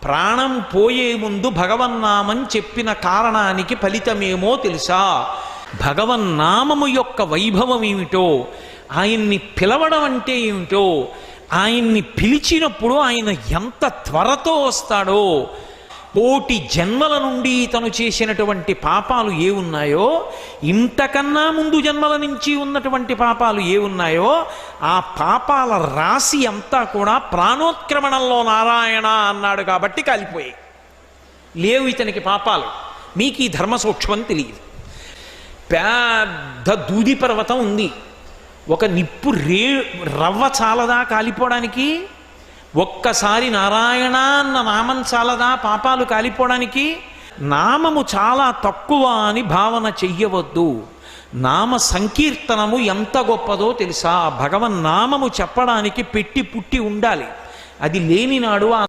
ప్రాణం పోయే ముందు భగవన్నామం చెప్పిన కారణానికి ఫలితమేమో తెలుసా? భగవన్నామము యొక్క వైభవం ఏమిటో, ఆయన్ని పిలవడం అంటే ఏమిటో, ఆయన్ని పిలిచినప్పుడు ఆయన ఎంత త్వరతో వస్తాడో, కోటి జన్మల నుండి తను చేసినటువంటి పాపాలు ఏ ఉన్నాయో, ఇంతకన్నా ముందు జన్మల నుంచి ఉన్నటువంటి పాపాలు ఏ ఉన్నాయో, ఆ పాపాల రాశి అంతా కూడా ప్రాణోత్క్రమణంలో నారాయణ అన్నాడు కాబట్టి కాలిపోయాయి. లేవు ఇతనికి పాపాలు. మీకు ఈ ధర్మ సూక్ష్మం తెలియదు. పెద్ద దూది పర్వతం ఉంది, ఒక నిప్పు రవ్వ చాలదా కాలిపోవడానికి? ఒక్కసారి నారాయణ అన్న నామం చాలదా పాపాలు కాలిపోవడానికి? నామము చాలా తక్కువ అని భావన చెయ్యవద్దు. నామ సంకీర్తనము ఎంత గొప్పదో తెలుసా? భగవన్నామము చెప్పడానికి పెట్టి పుట్టి ఉండాలి. అది లేనినాడు